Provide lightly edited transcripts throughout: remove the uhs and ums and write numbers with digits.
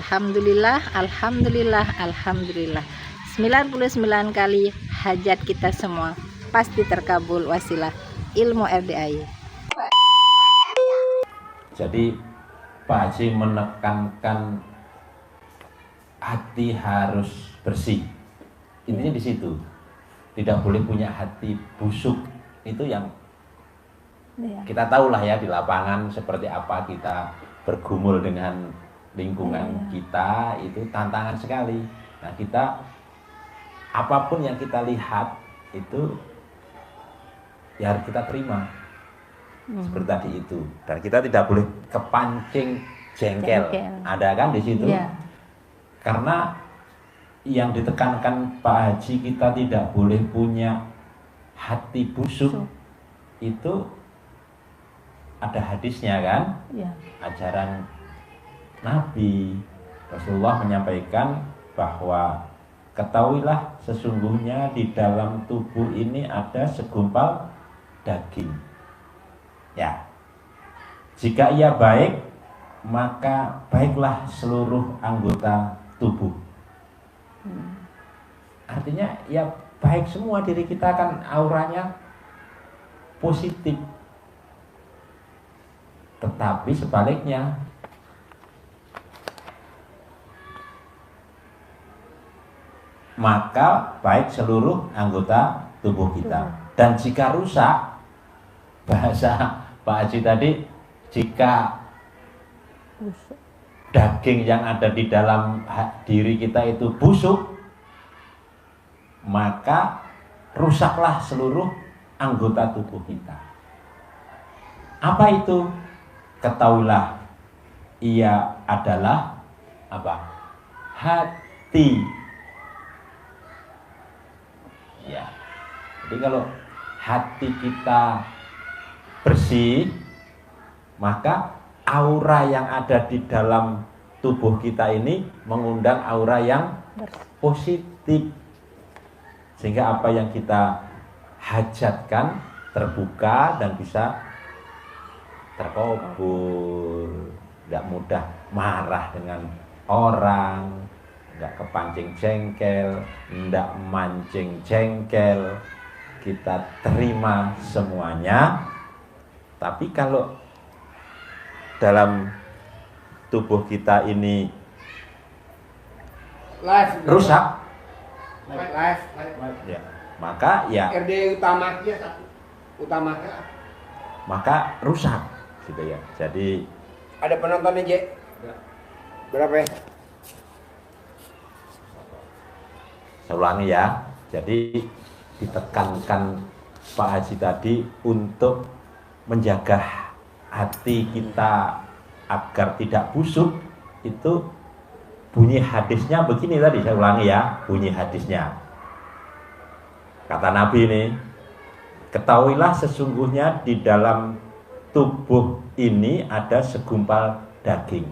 Alhamdulillah, alhamdulillah, alhamdulillah. 99 kali hajat kita semua pasti terkabul wasilah ilmu RDAY. Jadi Pak Haji menekankan hati harus bersih. Intinya di situ. Tidak boleh punya hati busuk. Itu yang kita tahulah ya di lapangan seperti apa kita bergumul dengan lingkungan kita, itu tantangan sekali. Nah, kita apapun yang kita lihat itu ya harus kita terima. Seperti tadi itu. Dan kita tidak boleh kepancing jengkel. Ada kan di situ? Ya. Karena yang ditekankan Pak Haji, kita tidak boleh punya hati busuk. Itu ada hadisnya kan? Ya. Ajaran Nabi Rasulullah menyampaikan bahwa ketahuilah sesungguhnya di dalam tubuh ini ada segumpal daging. Ya, jika ia baik, maka baiklah seluruh anggota tubuh. Artinya ya baik semua, diri kita kan auranya positif. Tetapi sebaliknya, maka baik seluruh anggota tubuh kita. Dan jika rusak, bahasa Pak Haji tadi, jika daging yang ada di dalam diri kita itu busuk, maka rusaklah seluruh anggota tubuh kita. Apa itu? Ketahuilah, ia adalah apa? Hati. Ya. Jadi kalau hati kita bersih, maka aura yang ada di dalam tubuh kita ini mengundang aura yang positif, sehingga apa yang kita hajatkan terbuka dan bisa terkabul. Tidak mudah marah dengan orang, tidak kepancing jengkel, tidak mancing jengkel, kita terima semuanya. Tapi kalau dalam tubuh kita ini rusak, ya, maka ya RD utamanya maka rusak, gitu ya. Jadi ada penontonnya, J? Berapa ya? Saya ulangi ya. Jadi ditekankan Pak Haji tadi untuk menjaga hati kita agar tidak busuk. Itu bunyi hadisnya begini tadi, saya ulangi ya, bunyi hadisnya. Kata Nabi ini, ketahuilah sesungguhnya di dalam tubuh ini ada segumpal daging.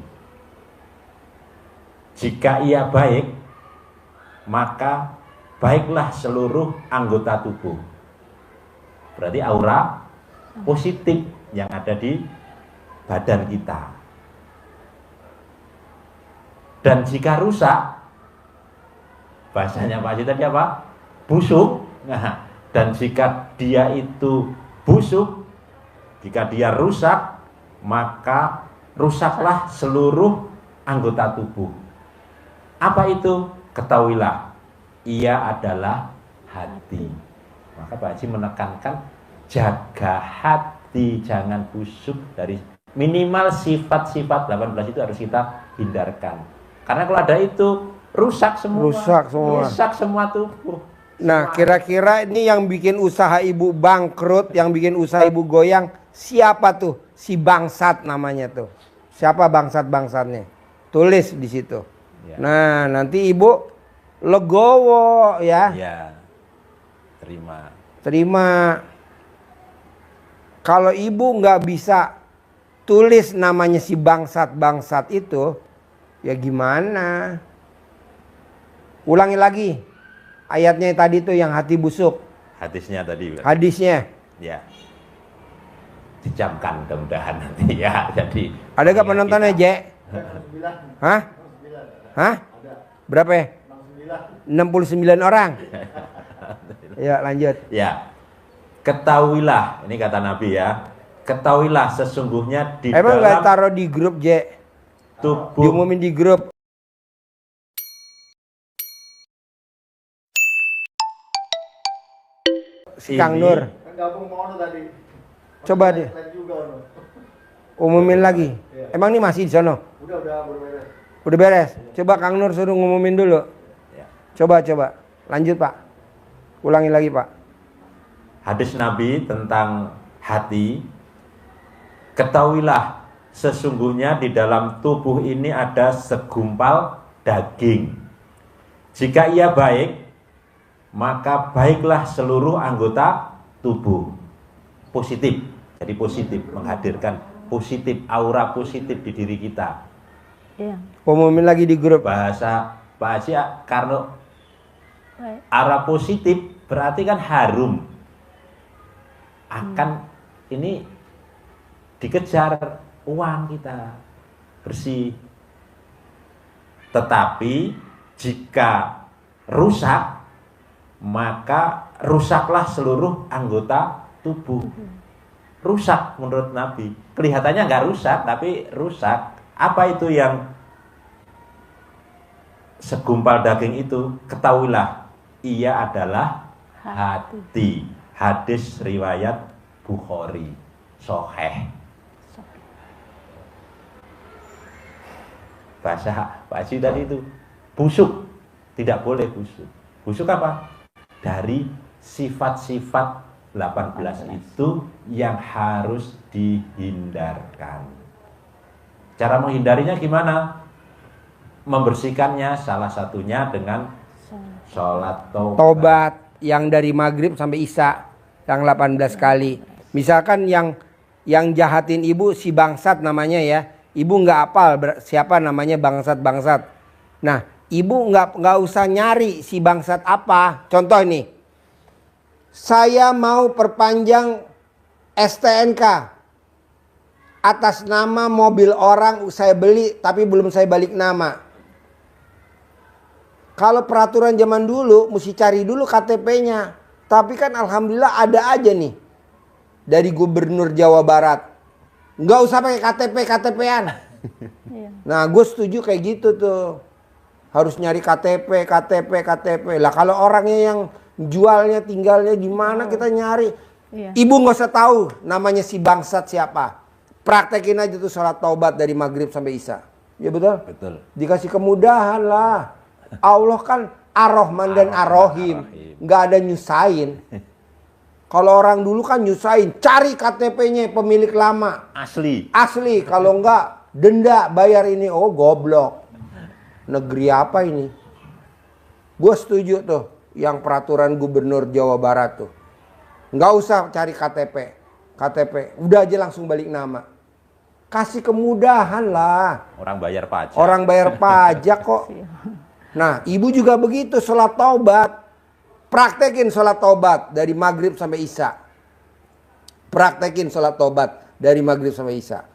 Jika ia baik, maka baiklah seluruh anggota tubuh. Berarti aura positif yang ada di badan kita. Dan jika rusak, bahasanya Pak Haji tadi apa? Busuk. Nah, dan jika dia itu busuk, jika dia rusak, maka rusaklah seluruh anggota tubuh. Apa itu? Ketahuilah, ia adalah hati. Maka Pak Haji menekankan jaga hati, jangan busuk. Dari minimal sifat-sifat 18 itu harus kita hindarkan. Karena kalau ada itu rusak semua. Rusak semua tubuh. Nah, kira-kira ini yang bikin usaha ibu bangkrut, yang bikin usaha ibu goyang, siapa tuh? Si bangsat namanya tuh. Siapa bangsat-bangsatnya? Tulis di situ. Ya. Nah, nanti ibu legowo ya. Ya. Terima. Kalau ibu nggak bisa tulis namanya si bangsat-bangsat itu, ya gimana? Ulangi lagi. Ayatnya tadi tuh yang hati busuk. Hadisnya tadi. Hadisnya. Ya. Dijamkan mudah-mudahan nanti ya. Jadi ada gak penontonnya, J? Hah? Hah? Berapa ya? 69 orang. Ya lanjut. Ya, ketahuilah, ini kata Nabi ya, ketahuilah sesungguhnya di Emang nggak dalam taruh di grup J? tubuh Diumumin di grup. Si Kang ini Nur. Coba deh. Umumin lagi. Emang ini masih di sono? Udah beres. Coba Kang Nur suruh ngumumin dulu. Ya. Coba. Lanjut Pak. Ulangi lagi Pak. Hadis Nabi tentang hati, ketahuilah sesungguhnya di dalam tubuh ini ada segumpal daging. Jika ia baik, maka baiklah seluruh anggota tubuh. Positif, jadi positif, menghadirkan positif, aura positif di diri kita. Iya. Umumin lagi di grup. Bahasa Pak Haji, karena Baik. aura positif berarti kan harum. Akan ini dikejar uang kita bersih. Tetapi jika rusak, maka rusaklah seluruh anggota tubuh. Rusak menurut Nabi. Kelihatannya nggak rusak, tapi rusak. Apa itu yang segumpal daging itu? Ketahuilah, ia adalah hati. Hadis riwayat Bukhari, Sahih. Bahasa Pak Haji tadi itu busuk, tidak boleh busuk. Busuk apa? Dari sifat-sifat 18 itu yang harus dihindarkan. Cara menghindarinya gimana? Membersihkannya salah satunya dengan sholat Tobat yang dari maghrib sampai isya yang 18 kali. Misalkan yang jahatin ibu si bangsat namanya ya. Ibu nggak hafal siapa namanya bangsat. Nah, ibu nggak usah nyari si bangsat apa. Contoh ini, saya mau perpanjang STNK atas nama mobil orang saya beli tapi belum saya balik nama. Kalau peraturan zaman dulu mesti cari dulu KTP-nya. Tapi kan alhamdulillah ada aja nih dari Gubernur Jawa Barat. Nggak usah pakai KTP-an. Nah, gue setuju kayak gitu tuh. Harus nyari KTP. Lah kalau orangnya yang jualnya tinggalnya di mana kita nyari. Ibu nggak usah tahu namanya si bangsat siapa. Praktekin aja tuh sholat taubat dari maghrib sampai isya. Ya betul? Betul. Dikasih kemudahan lah. Allah kan Ar-Rahman dan Ar-Rahim. Nggak ada nyusahin. Kalau orang dulu kan nyusahin. Cari KTP-nya pemilik lama. Asli. Kalau enggak denda bayar ini. Oh goblok. Negeri apa ini? Gue setuju tuh. Yang peraturan Gubernur Jawa Barat tuh. Nggak usah cari KTP. Udah aja langsung balik nama. Kasih kemudahan lah. Orang bayar pajak. Orang bayar pajak kok. Nah, ibu juga begitu, sholat taubat. Praktekin sholat taubat dari maghrib sampai isya. Praktekin sholat taubat dari maghrib sampai isya.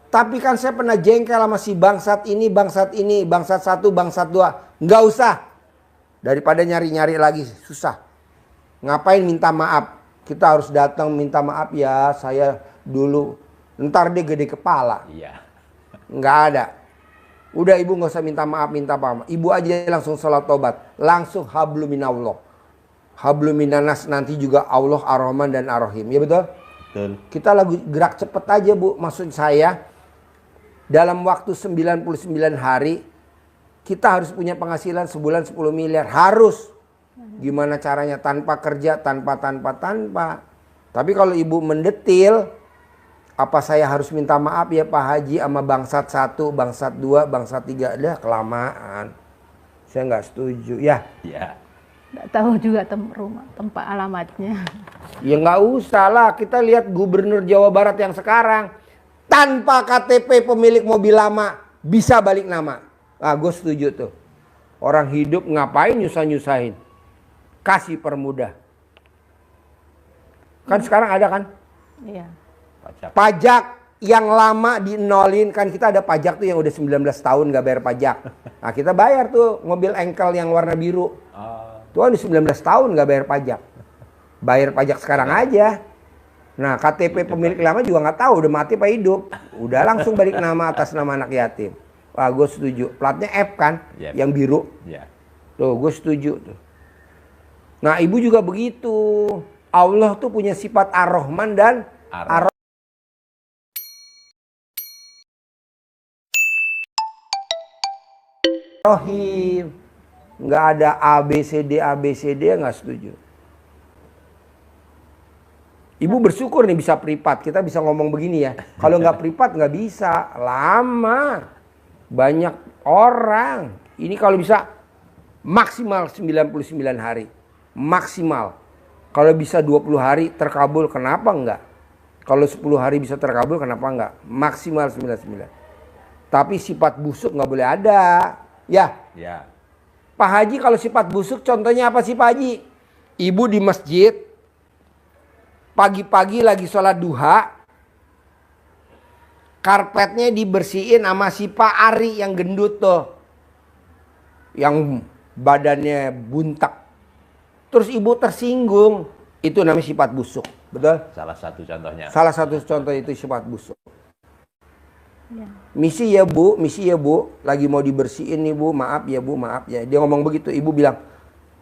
Tapi kan saya pernah jengkel sama si bangsat ini, bangsat satu, bangsat dua. Nggak usah. Daripada nyari-nyari lagi, susah. Ngapain minta maaf? Kita harus datang minta maaf ya, saya dulu. Ntar dia gede kepala. Iya. Nggak ada. Udah ibu nggak usah minta maaf. Ibu aja langsung sholat tobat. Langsung habluminallah. Habluminanas nanti juga Allah Ar-Rahman dan Ar-Rahim. Ya betul? Betul. Kita lagi gerak cepet aja bu. Maksud saya dalam waktu 99 hari kita harus punya penghasilan sebulan 10 miliar. Harus. Gimana caranya? Tanpa kerja, tanpa. Tapi kalau ibu mendetil. Apa saya harus minta maaf ya Pak Haji sama bangsat 1, bangsat 2, bangsat 3. Dah kelamaan. Saya nggak setuju ya. Iya. Nggak tahu juga tempat alamatnya. Ya nggak usah lah. Kita lihat Gubernur Jawa Barat yang sekarang. Tanpa KTP pemilik mobil lama bisa balik nama. Ah, gue setuju tuh. Orang hidup ngapain nyusahin. Kasih permudah. Kan sekarang ada kan? Iya. Pajak yang lama dinolin, kan kita ada pajak tuh yang udah 19 tahun nggak bayar pajak. Nah kita bayar tuh mobil engkel yang warna biru. Tuh udah 19 tahun nggak bayar pajak. Bayar pajak sekarang aja. Nah KTP pemilik lama juga nggak tahu udah mati apa hidup. Udah langsung balik nama atas nama anak yatim. Wah gue setuju. Platnya F kan, yang biru. Tuh gue setuju tuh. Nah ibu juga begitu. Allah tuh punya sifat Ar-Rahman dan Ar-Rahim. Nggak ada ABCD nggak setuju. Ibu bersyukur nih bisa privat. Kita bisa ngomong begini ya. Kalau nggak privat nggak bisa. Lama. Banyak orang. Ini kalau bisa maksimal 99 hari. Maksimal. Kalau bisa 20 hari terkabul, kenapa enggak? Kalau 10 hari bisa terkabul, kenapa enggak? Maksimal 99. Tapi sifat busuk nggak boleh ada. Ya. Pak Haji kalau sifat busuk contohnya apa sih Pak Haji? Ibu di masjid. Pagi-pagi lagi sholat duha. Karpetnya dibersihin sama si Pak Ari yang gendut tuh. Yang badannya buntak. Terus ibu tersinggung. Itu namanya sifat busuk. Betul? Salah satu contohnya. Salah satu contoh itu sifat busuk. Misi ya bu. Lagi mau dibersihin nih bu. Maaf ya. Dia ngomong begitu. Ibu bilang,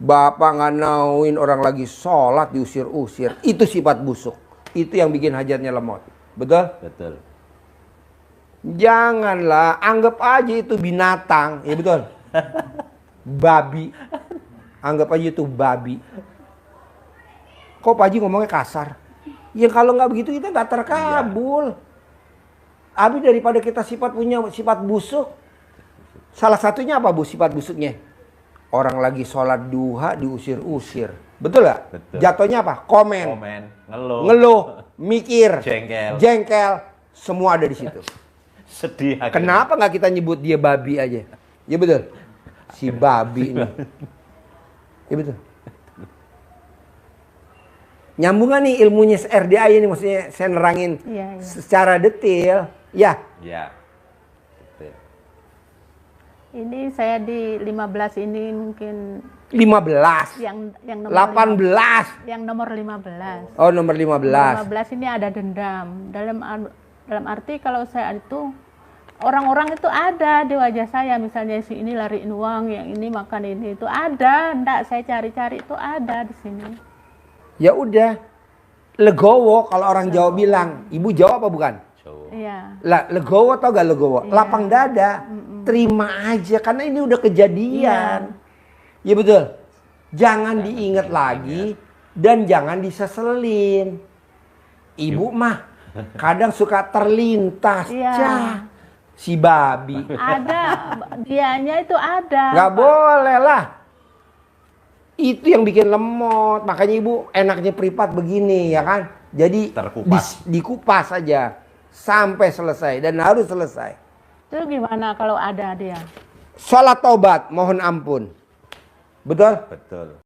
bapak nggak nauin orang lagi sholat diusir-usir. Itu sifat busuk. Itu yang bikin hajatnya lemot. Betul? Betul. Janganlah anggap aja itu binatang. Ya betul. Babi. Anggap aja itu babi. Kok Pak Haji ngomongnya kasar? Ya kalau nggak begitu kita nggak terkabul. Habis daripada kita punya sifat busuk. Salah satunya apa bu sifat busuknya? Orang lagi sholat duha diusir-usir. Betul nggak? Betul. Jatuhnya apa? Komen. Ngeluh. Mikir. Jengkel. Semua ada di situ. Sedih. Kenapa nggak kita nyebut dia babi aja? Ya betul. Si babi ini. Ya betul. Nyambungan nih ilmunya RDA ini, maksudnya saya nerangin secara detail. Ya. Betul. Ini saya di 15 ini mungkin 15. yang nomor 18. yang nomor 15. Oh, nomor 15. 15 ini ada dendam. Dalam arti kalau saya itu orang-orang itu ada di wajah saya, misalnya si ini lariin uang, yang ini makan ini, itu ada. Nggak saya cari-cari itu ada di sini. Ya udah. Legowo kalau orang Jawa bilang. Ibu Jawa apa bukan? Iya. Lah, legowo tau gak legowo? Iya. Lapang dada. Terima aja karena ini udah kejadian. Ya betul. Jangan diingat lagi dan jangan diseselin. Ibu mah kadang suka terlintas. Si babi. Ada, dianya itu ada. Nggak boleh lah. Itu yang bikin lemot. Makanya ibu enaknya privat begini ya kan. Jadi dikupas aja sampai selesai dan harus selesai. Itu gimana kalau ada dia? Sholat taubat, mohon ampun. Betul? Betul.